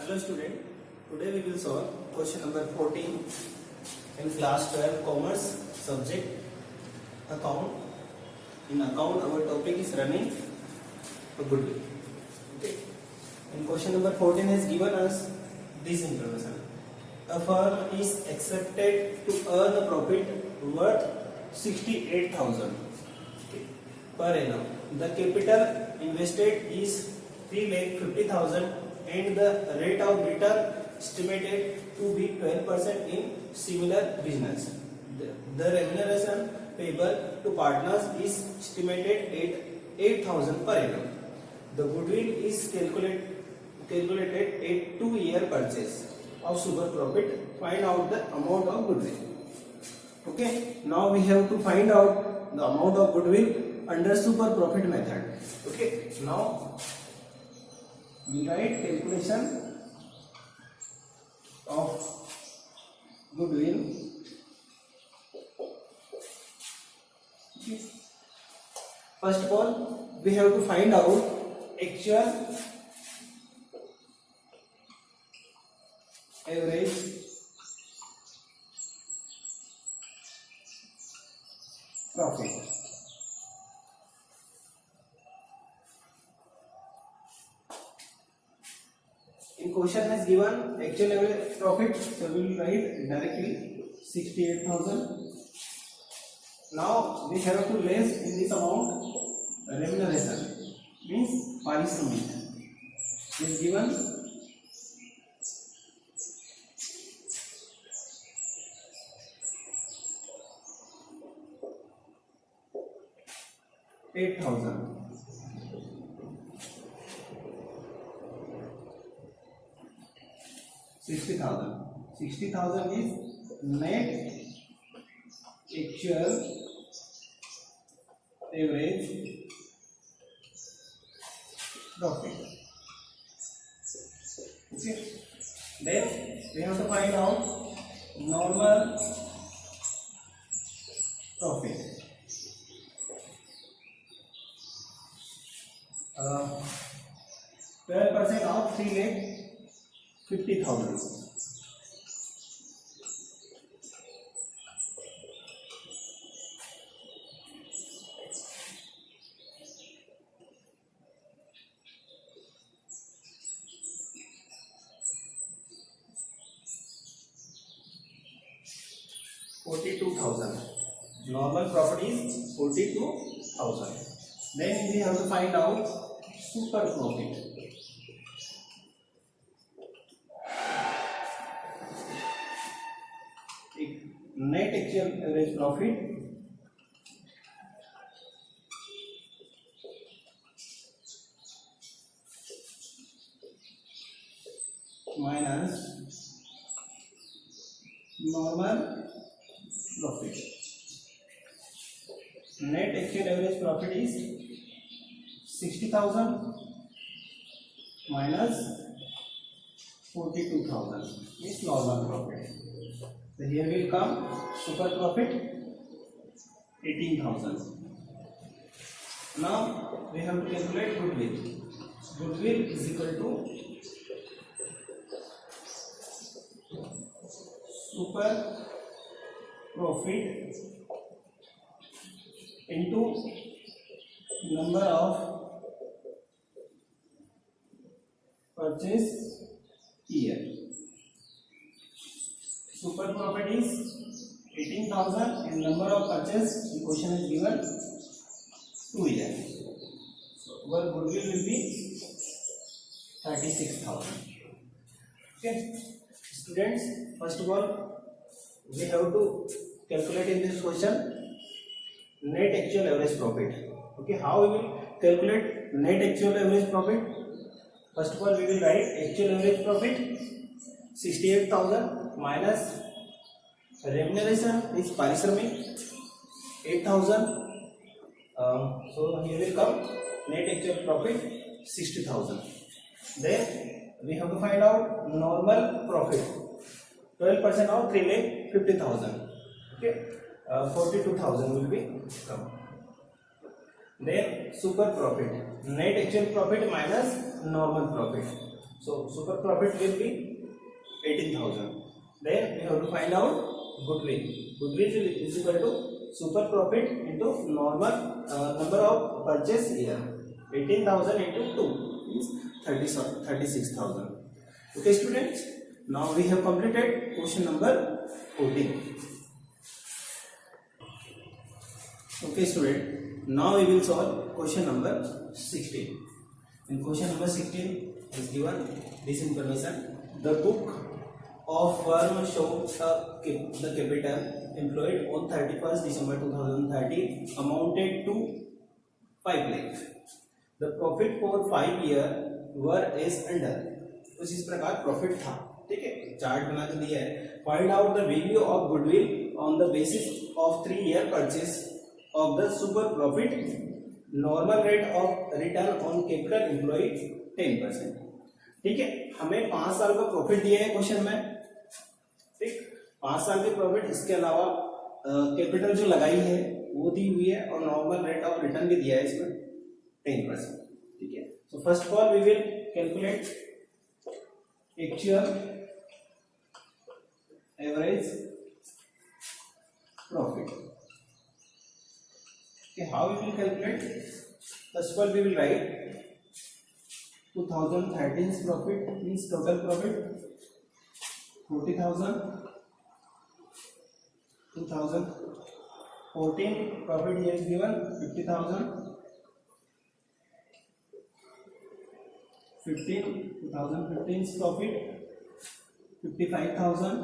Hello student, today we will solve question number 14 in class 12 commerce subject account. In account our topic is running a goodwill. Okay. In question number 14 has given us this information. A firm is accepted to earn a profit worth 68,000 per annum. The capital invested is 3,50,000 and the rate of return estimated to be 12% in similar business. The remuneration payable to partners is estimated at 8,000 per annum. The goodwill is calculated at 2-year purchase of super profit. Find out the amount of goodwill. Okay, now we have to find out the amount of goodwill under super profit method. Okay, now we write calculation of goodwill. Okay. First of all, we have to find out actual average profit. In question has given actual average profit, so we will write directly 68,000. Now we have to less in this amount remuneration, means parishamik is given 8,000. $60,000 is net actual average profit. Okay. Then we have to find out normal profit. 12% of 3,50,000. Normal profit is 42,000. Then we have to find out super profit. Net actual average profit minus normal profit. Net actual average profit is 60,000 minus 42,000 is normal profit. So here will come super profit 18,000. Now we have to calculate goodwill. Goodwill is equal to super profit into number of purchase year. Super profit is 18,000 and number of purchase in question is given 2 years. So our goodwill will be 36,000. Okay, students, first of all we have to calculate in this question net actual average profit. Okay, how we will calculate net actual average profit? First of all we will write actual average profit 68,000 minus remuneration is parishamik 8,000. So here will come net actual profit 60,000. Then we have to find out normal profit. 12% of 3,50,000. Okay, 42,000 will be come. Then super profit, net actual profit minus normal profit. So super profit will be 18,000. Then we have to find out goodwill. Goodwill is equal to super profit into normal number of purchase year. 18,000 into 2 is 36,000. Okay students, now we have completed question number 14. Okay student, now we will solve question number 16. In question number 16 is given this information. The book of firm shows the capital employed on 31st December 2013 amounted to 5 lakh. The profit for 5 years were as under. कुछ इस प्रकार profit था, ठीक है, chart बना के दिया है. Find out the value of goodwill on the basis of 3 year purchase of the super profit. Normal rate of return on capital employed 10%. ठीक है, हमें 5 साल का प्रॉफिट दिया है क्वेश्चन में, ठीक, 5 साल के प्रॉफिट, इसके अलावा कैपिटल जो लगाई है वो दी हुई है और नॉर्मल रेट ऑफ रिटर्न भी दिया है इसमें 10%. ठीक है, so first of all we will calculate actual average profit. Okay, how we will calculate? First of all, we will write 2013's profit means total profit 40,000. 2014 profit here is given 50,000. 2015's profit 55,000.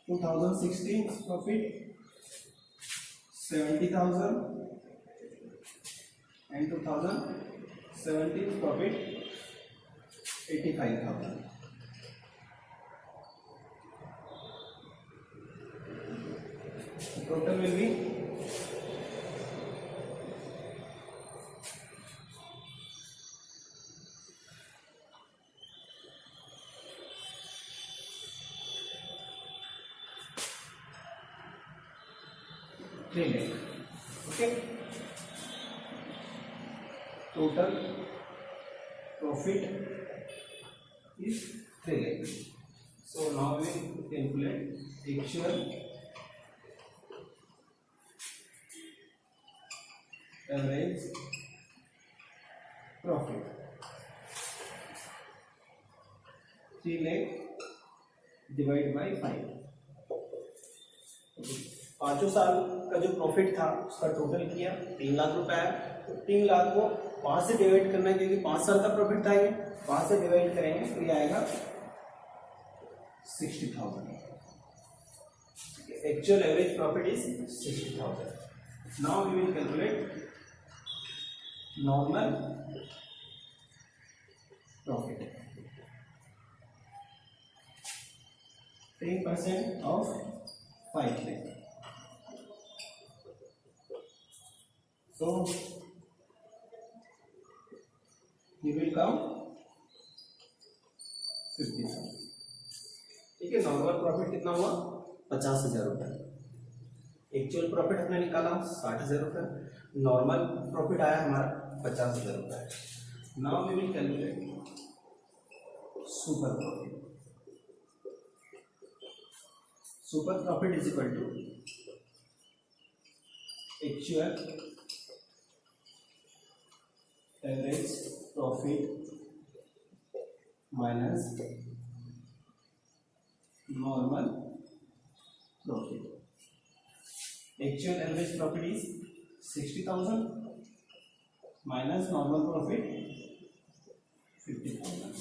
2016's profit 70,000 and 2017 profit 85,000. The total will be 3 lakh. Okay, total profit is 3 lakh. So now we will calculate actual average profit. 3 lakh divided by 5. पांचों साल का जो profit था उसका total किया 3 लाख रुपए है. तो 3 लाख को 5 से डिवाइड करना है क्योंकि 5 साल का प्रॉफिट था ये. 5 से डिवाइड करेंगे तो ये आएगा 60,000. Actual average profit is 60,000. Now we will calculate normal profit. 10% of 5 lakh. So you will come 50,000. ठीक है, नॉर्मल प्रॉफिट कितना हुआ 50,000 रुपए. एक्चुअल प्रॉफिट हमने निकाला 60,000 रुपए. नॉर्मल प्रॉफिट आया हमारा 50,000 रुपए. Now we will calculate super profit. Super profit is equal to actual average profit minus normal profit. Actual average profit is 60,000 minus normal profit 50,000.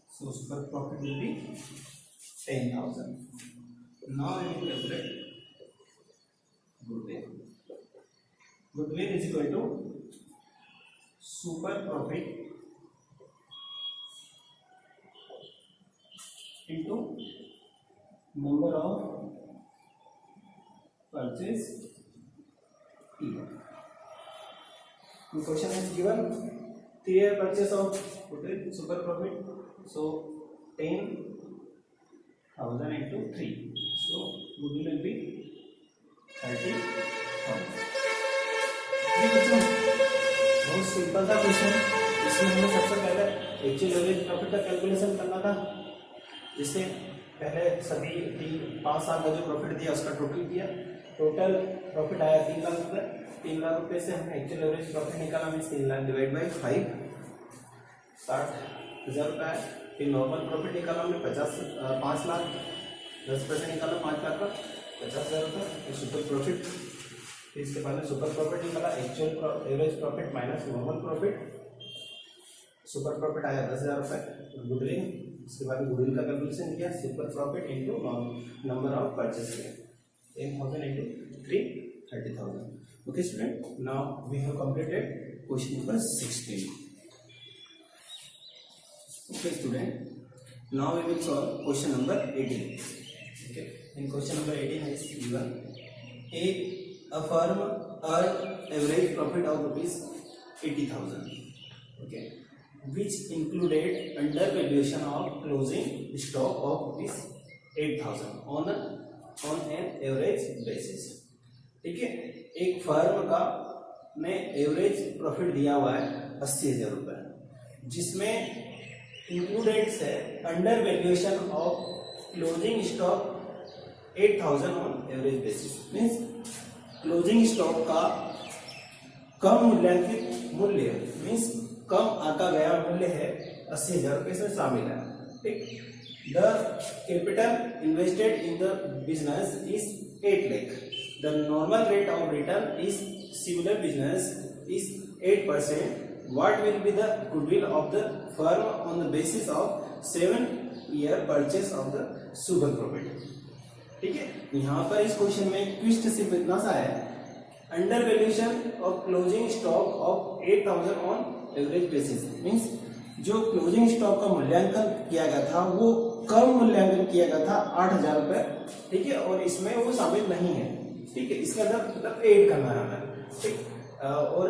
So super profit will be 10,000. Now we will calculate goodwill. Goodwill is equal to super profit into number of purchase year. The question is given 3-year purchase of super profit. So 10,000 into 3. So goodwill will be 30,000. बहुत simple था question. इसमें हमें सबसे पहले actual average profit का calculation करना था, जिससे पहले सभी 5 साल का जो प्रॉफिट दिया उसका टोटल किया। टोटल प्रॉफिट आया 3 लाख रुपए। 3 लाख रुपए से हमने एक्चुअल एवरेज प्रॉफिट निकाला, मीन 3 लाख डिवाइड बाई 5, 60,000 रुपये आया। फिर नॉर्मल प्रॉफिट निकाला हमने 5 लाख, 10% निकाला 5 लाख का 50,000 रुपये सुपर प्रॉफिट। फिर इसके बाद में सुपर प्रॉफिट निकाला, actual average profit minus normal profit. Super profit आया 10,000 रुपये। गुडविल, उसके बाद गुडविल का कैलकुलेशन किया, super profit into number of purchase किया, 10,000 into 3, 30,000। Okay student, now we have completed question number 16. Okay student, now we will solve question number 18. Okay, in question number 18 is given a firm earned average profit of rupees 80,000. Okay, which included undervaluation of closing stock of rupees 8,000 on an average basis. ठीक है, एक firm का ने average profit दिया हुआ है 80,000 रुपए, जिसमें इंक्लूडेड है under valuation of closing stock 8,000 on average basis. Means closing stock का कम मूल्यांकित मूल्य, मीन्स कम आका गया मूल्य है 80,000 रुपये से शामिल है। ठीक, the capital invested in the business is 8 lakh. The normal rate of return is similar business is 8%. What will be the goodwill of the firm on the basis of 7-year purchase of the super profit? ठीक है, यहाँ पर इस question में twist सिर्फ इतना सा है, under valuation of closing stock of 8,000 on average basis. Means जो क्लोजिंग स्टॉक का मूल्यांकन किया गया था वो कम मूल्यांकन किया गया था 8,000 रुपए। ठीक है, और इसमें वो शामिल नहीं है। ठीक है, इसके अंदर मतलब ऐड करना है हमें। ठीक, और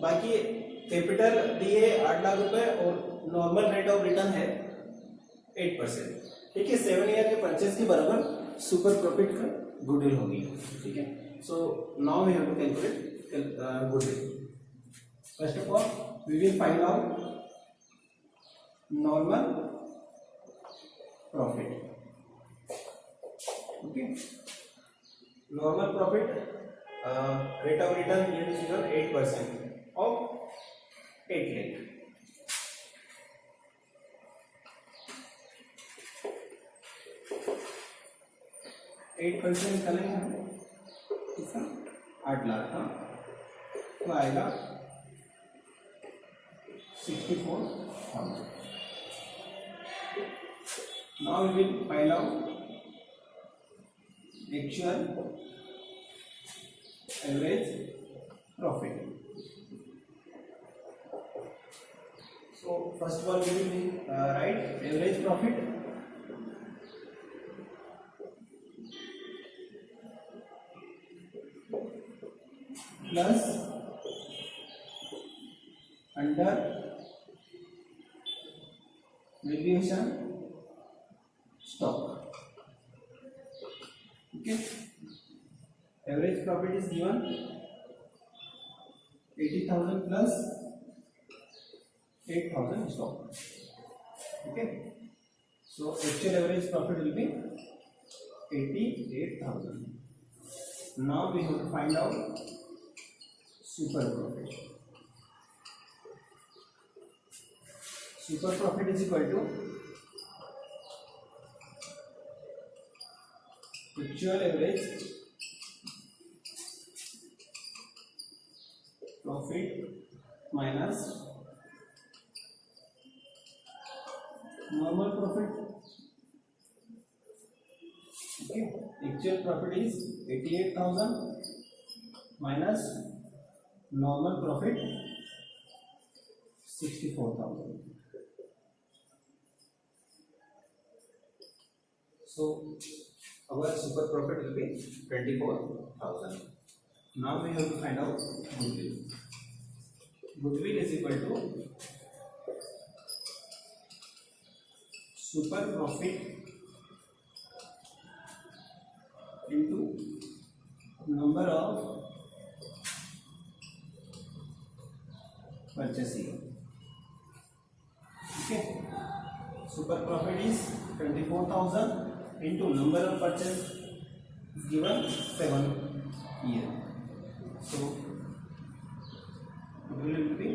बाकी कैपिटल दी है 8 लाख रुपए और नॉर्मल रेट ऑफ रिटर्न है 8%। ठीक है, 7 ईयर के परचेस के बराबर सुपर प्रॉफिट का गुडविल होगी। ठीक है, so now we have to calculate goodwill. First of all we will find out normal profit. Okay, normal profit rate of return ये is 8% of 8 lakh. Eight percent निकालेंगे हम, इसका 8 लाख का तो आएगा 64,000. Now we will find out actual average profit. So first of all we will write average profit plus under valuation stock. Okay, average profit is given 80,000 plus 8,000 stock. Okay, so actual average profit will be 88,000. Now we have to find out super profit. Super profit is equal to actual average profit minus normal profit. Okay, actual profit is 88,000 minus normal profit 64,000. So our super profit will be 24,000. Now we have to find out goodwill. Goodwill is equal to super profit into number of purchasing. Okay, super profit is 24,000 into number of purchase is given 7 here. So it will be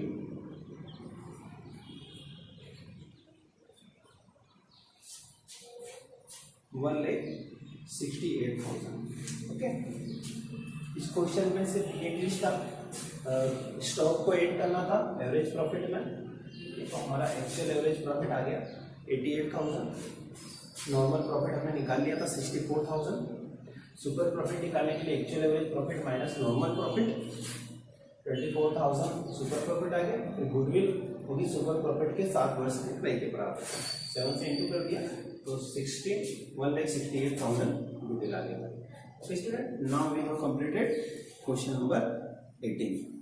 1,68,000. Okay, इस question में सिर्फ एक list था, stock को add करना था average profit में, तो हमारा एक्चुअल एवरेज प्रॉफिट आ गया 88,000। नॉर्मल प्रॉफिट हमने निकाल लिया था 64,000। सुपर प्रॉफिट निकालने के लिए actual average profit minus normal profit 24,000 super profit आ गया। फिर गुडविल होगी सुपर प्रॉफिट के 7 वर्ष के क्रय के बराबर, 7 से इंटू कर दिया तो 1,68,000 गुडविल आ गया। So student, now we have completed question number 18.